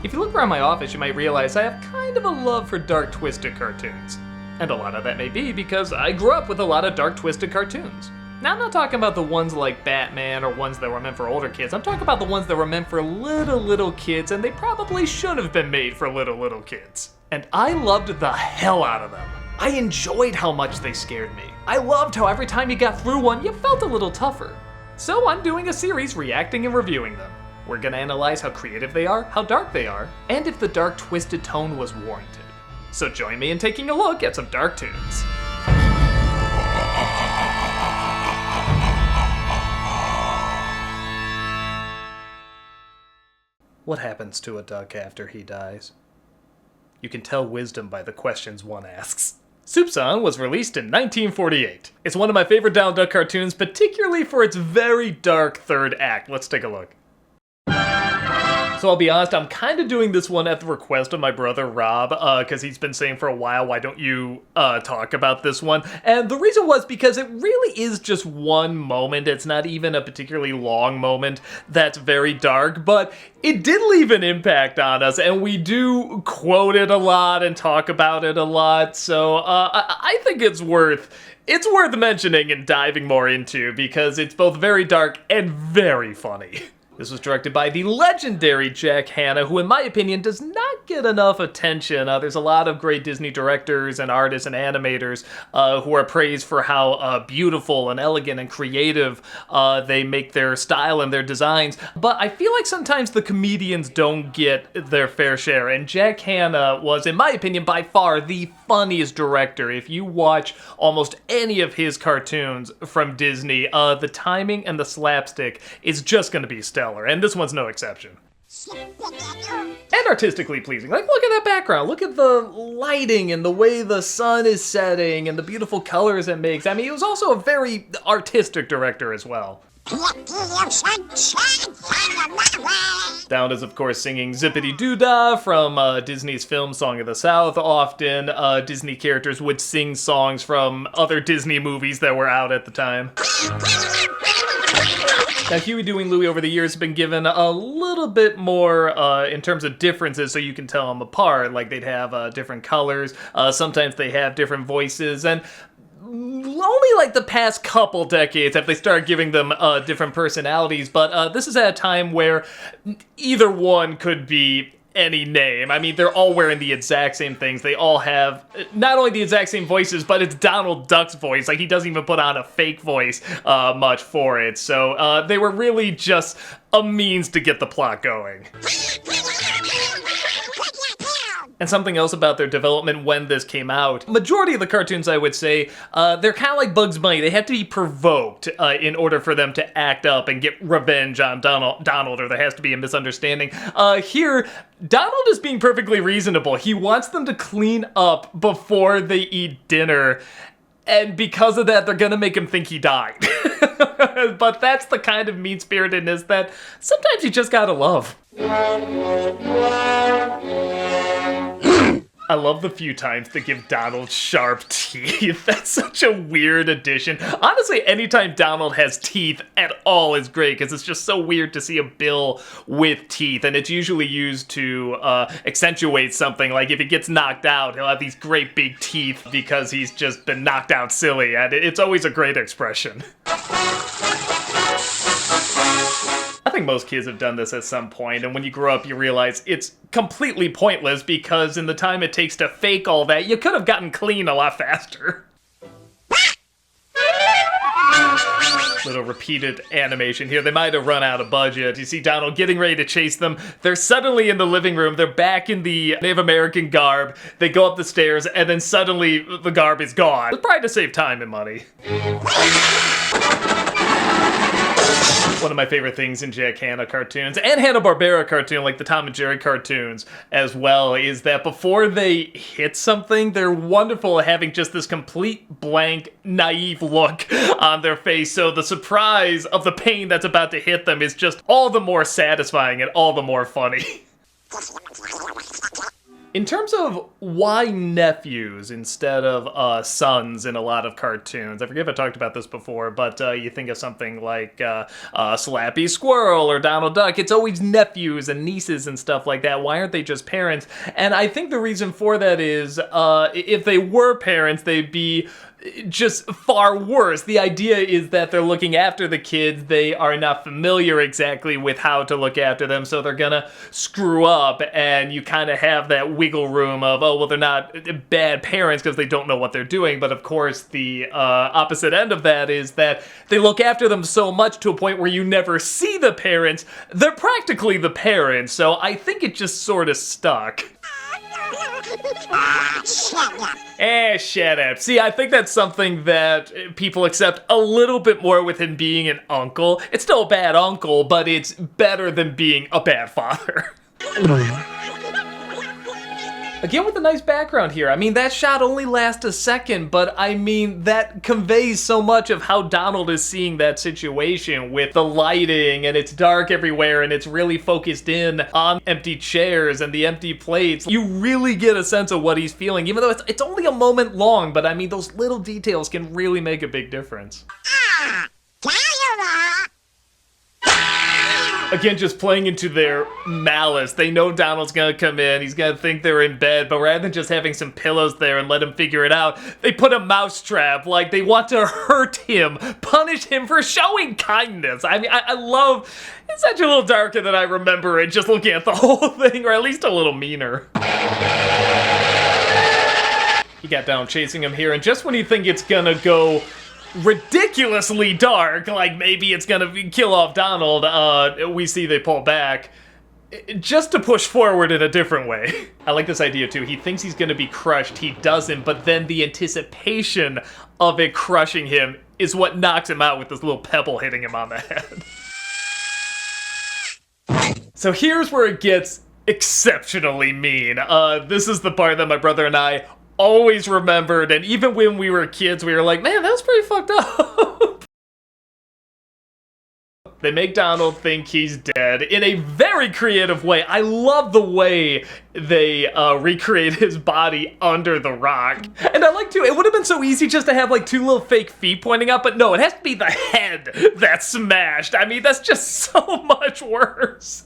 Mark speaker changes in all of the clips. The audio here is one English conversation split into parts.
Speaker 1: If you look around my office, you might realize I have kind of a love for dark, twisted cartoons. And a lot of that may be because I grew up with a lot of dark, twisted cartoons. Now, I'm not talking about the ones like Batman or ones that were meant for older kids. I'm talking about the ones that were meant for little kids, and they probably should have been made for little kids. And I loved the hell out of them. I enjoyed how much they scared me. I loved how every time you got through one, you felt a little tougher. So I'm doing a series reacting and reviewing them. We're gonna analyze how creative they are, how dark they are, and if the dark, twisted tone was warranted. So join me in taking a look at some dark tunes. What happens to a duck after he dies? You can tell wisdom by the questions one asks. Soup-San was released in 1948. It's one of my favorite Donald Duck cartoons, particularly for its very dark third act. Let's take a look. So I'll be honest, I'm kind of doing this one at the request of my brother Rob, because he's been saying for a while, why don't you talk about this one? And the reason was because it really is just one moment. It's not even a particularly long moment that's very dark, but it did leave an impact on us, and we do quote it a lot and talk about it a lot, so I think it's worth mentioning and diving more into, because it's both very dark and very funny. This was directed by the legendary Jack Hanna, who in my opinion does not get enough attention. There's a lot of great Disney directors and artists and animators who are praised for how beautiful and elegant and creative they make their style and their designs. But I feel like sometimes the comedians don't get their fair share, and Jack Hanna was, in my opinion, by far the funniest director. If you watch almost any of his cartoons from Disney, the timing and the slapstick is just going to be stellar. And this one's no exception. And artistically pleasing. Like, look at that background. Look at the lighting and the way the sun is setting and the beautiful colors it makes. I mean, he was also a very artistic director as well. Donald is, of course, singing Zippity Doo Dah from Disney's film Song of the South. Often, Disney characters would sing songs from other Disney movies that were out at the time. Now, Huey, Dewey, and Louie over the years have been given a little bit more in terms of differences so you can tell them apart. Like, they'd have different colors, sometimes they have different voices, and only like the past couple decades have they started giving them different personalities, but this is at a time where either one could be any name. I mean, they're all wearing the exact same things. They all have not only the exact same voices, but it's Donald Duck's voice. Like, he doesn't even put on a fake voice much for it. So they were really just a means to get the plot going. And something else about their development when this came out, majority of the cartoons, I would say, they're kind of like Bugs Bunny. They have to be provoked in order for them to act up and get revenge on Donald, or there has to be a misunderstanding. Here, Donald is being perfectly reasonable. He wants them to clean up before they eat dinner, and because of that, they're gonna make him think he died. But that's the kind of mean-spiritedness that sometimes you just gotta love. I love the few times they give Donald sharp teeth. That's such a weird addition. Honestly, anytime Donald has teeth at all is great, because it's just so weird to see a bill with teeth, and it's usually used to accentuate something. Like, if he gets knocked out, he'll have these great big teeth because he's just been knocked out silly, and it's always a great expression. I think most kids have done this at some point, and when you grow up, you realize it's completely pointless, because in the time it takes to fake all that, you could have gotten clean a lot faster. Little repeated animation here. They might have run out of budget. You see Donald getting ready to chase them. They're suddenly in the living room. They're back in the Native American garb. They go up the stairs, and then suddenly the garb is gone. It's probably to save time and money. One of my favorite things in Jack Hanna cartoons, and Hanna-Barbera cartoon, like the Tom and Jerry cartoons as well, is that before they hit something, they're wonderful at having just this complete blank, naive look on their face, so the surprise of the pain that's about to hit them is just all the more satisfying and all the more funny. In terms of why nephews instead of sons in a lot of cartoons, I forget if I talked about this before, but you think of something like Slappy Squirrel or Donald Duck, it's always nephews and nieces and stuff like that. Why aren't they just parents? And I think the reason for that is if they were parents, they'd be just far worse. The idea is that they're looking after the kids. They are not familiar exactly with how to look after them, so they're gonna screw up, and you kind of have that wiggle room of, oh, well, they're not bad parents because they don't know what they're doing. But of course, the opposite end of that is that they look after them so much to a point where you never see the parents. They're practically the parents, so I think it just sort of stuck. Shut up. See, I think that's something that people accept a little bit more with him being an uncle. It's still a bad uncle, but it's better than being a bad father. Again, with a nice background here. I mean, that shot only lasts a second, but I mean, that conveys so much of how Donald is seeing that situation with the lighting, and it's dark everywhere, and it's really focused in on empty chairs and the empty plates. You really get a sense of what he's feeling, even though it's only a moment long, but I mean, those little details can really make a big difference. Again, just playing into their malice. They know Donald's gonna come in, he's gonna think they're in bed, but rather than just having some pillows there and let him figure it out, they put a mousetrap, like they want to hurt him, punish him for showing kindness. I mean, I love, it's such a little darker than I remember it, just looking at the whole thing, or at least a little meaner. He got down chasing him here, and just when you think it's gonna go ridiculously dark, like maybe it's gonna kill off Donald, we see they pull back just to push forward in a different way. I like this idea too. He thinks he's gonna be crushed, he doesn't, but then the anticipation of it crushing him is what knocks him out with this little pebble hitting him on the head. So here's where it gets exceptionally mean. This is the part that my brother and I always remembered, and even when we were kids, we were like, man, that was pretty fucked up. They make Donald think he's dead in a very creative way. I love the way they recreate his body under the rock. And I like to, it would have been so easy just to have like two little fake feet pointing up, but no, it has to be the head that's smashed. I mean, that's just so much worse.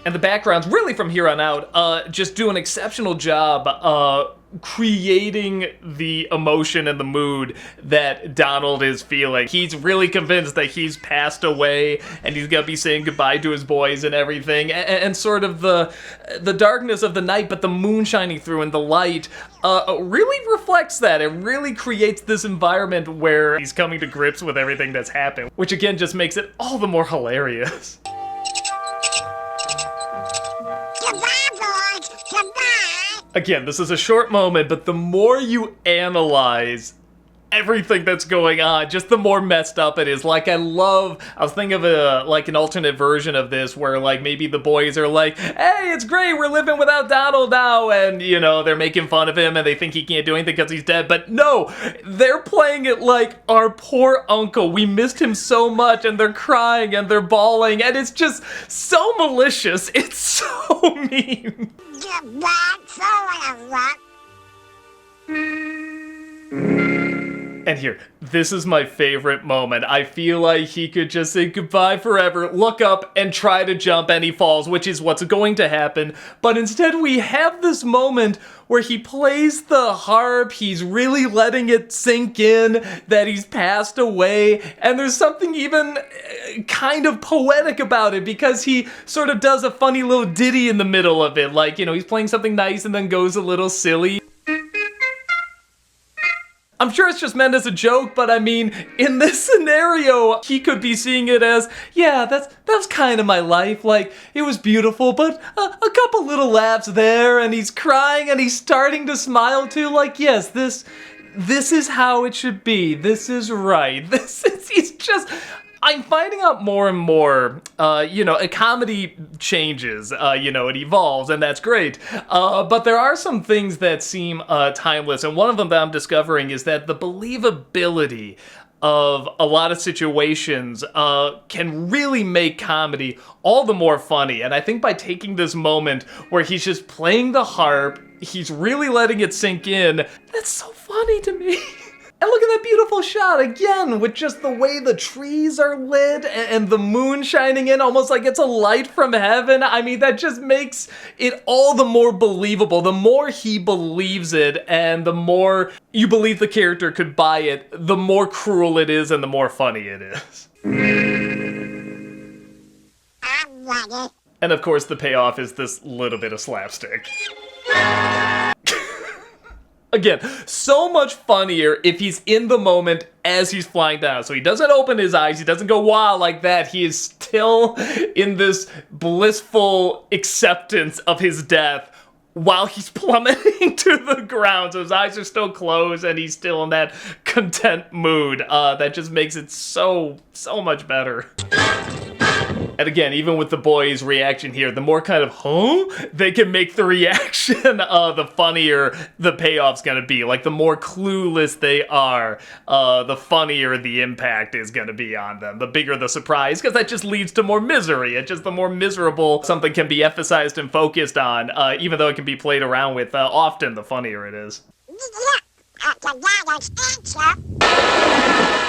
Speaker 1: And the backgrounds, really from here on out, just do an exceptional job creating the emotion and the mood that Donald is feeling. He's really convinced that he's passed away and he's gonna be saying goodbye to his boys and everything, and sort of the darkness of the night, but the moon shining through and the light really reflects that. It really creates this environment where he's coming to grips with everything that's happened, which again just makes it all the more hilarious. Again, this is a short moment, but the more you analyze everything that's going on, just the more messed up it is. Like, I was thinking of like an alternate version of this where like maybe the boys are like, hey, it's great, we're living without Donald now, and you know, they're making fun of him and they think he can't do anything because he's dead, but no, they're playing it like our poor uncle, we missed him so much, and they're crying and they're bawling, and it's just so malicious, it's so mean. And here, this is my favorite moment. I feel like he could just say goodbye forever, look up, and try to jump, and he falls, which is what's going to happen. But instead, we have this moment where he plays the harp, he's really letting it sink in that he's passed away, and there's something even kind of poetic about it, because he sort of does a funny little ditty in the middle of it, like, you know, he's playing something nice and then goes a little silly. I'm sure it's just meant as a joke, but I mean, in this scenario, he could be seeing it as, yeah, that's kind of my life, like, it was beautiful, but a couple little laughs there, and he's crying, and he's starting to smile too, like, yes, this is how it should be, this is right, he's just, I'm finding out more and more, you know, a comedy changes, you know, it evolves, and that's great. But there are some things that seem timeless, and one of them that I'm discovering is that the believability of a lot of situations can really make comedy all the more funny. And I think by taking this moment where he's just playing the harp, he's really letting it sink in, that's so funny to me. And look at that beautiful shot again with just the way the trees are lit and the moon shining in almost like it's a light from heaven. I mean, that just makes it all the more believable. The more he believes it and the more you believe the character could buy it, the more cruel it is and the more funny it is. And of course, the payoff is this little bit of slapstick. Again, so much funnier if he's in the moment as he's flying down. So he doesn't open his eyes, he doesn't go wow like that. He is still in this blissful acceptance of his death while he's plummeting to the ground. So his eyes are still closed and he's still in that content mood. That just makes it so much better. And again, even with the boys' reaction here, the more kind of, huh? They can make the reaction, the funnier the payoff's gonna be. Like, the more clueless they are, the funnier the impact is gonna be on them. The bigger the surprise, because that just leads to more misery. It's just the more miserable something can be emphasized and focused on, even though it can be played around with, often the funnier it is.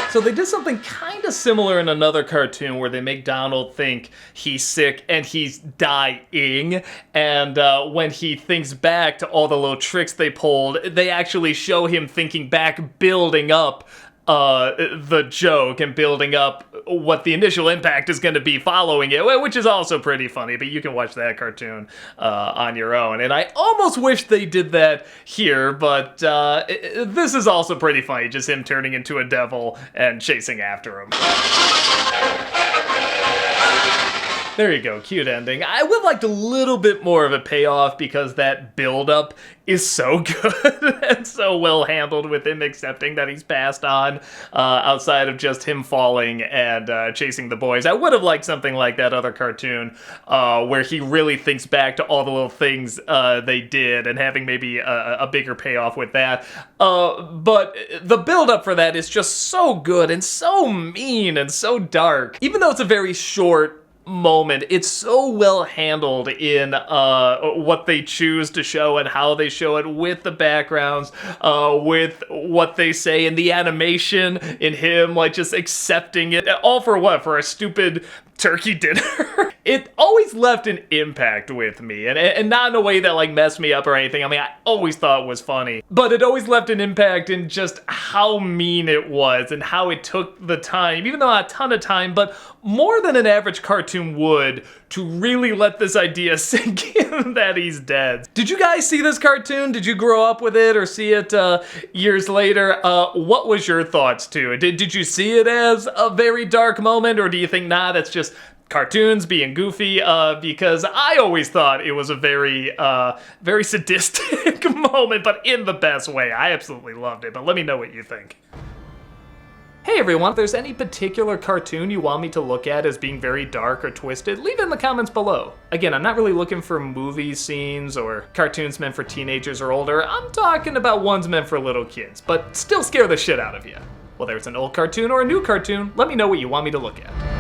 Speaker 1: So they did something kind of similar in another cartoon where they make Donald think he's sick and he's dying, and when he thinks back to all the little tricks they pulled, they actually show him thinking back, building up the joke and building up what the initial impact is going to be following it, which is also pretty funny, but you can watch that cartoon on your own. And I almost wish they did that here, but this is also pretty funny, just him turning into a devil and chasing after him. There you go, cute ending. I would like a little bit more of a payoff because that build-up is so good and so well handled with him accepting that he's passed on, outside of just him falling and chasing the boys. I would have liked something like that other cartoon where he really thinks back to all the little things they did and having maybe a bigger payoff with that. But the build-up for that is just so good and so mean and so dark. Even though it's a very short moment, it's so well handled in what they choose to show and how they show it, with the backgrounds, with what they say, and the animation in him like just accepting it, all for what? For a stupid turkey dinner? It always left an impact with me, and not in a way that like messed me up or anything. I mean, I always thought it was funny, but it always left an impact in just how mean it was and how it took the time, even though not a ton of time, but more than an average cartoon would, to really let this idea sink in that he's dead. Did you guys see this cartoon? Did you grow up with it or see it years later? What was your thoughts to it? Did you see it as a very dark moment, or do you think, nah, that's just cartoons being goofy? Because I always thought it was a very sadistic moment, but in the best way. I absolutely loved it, but let me know what you think. Hey everyone, if there's any particular cartoon you want me to look at as being very dark or twisted, leave it in the comments below. Again, I'm not really looking for movie scenes or cartoons meant for teenagers or older. I'm talking about ones meant for little kids, but still scare the shit out of you. Whether it's an old cartoon or a new cartoon, let me know what you want me to look at.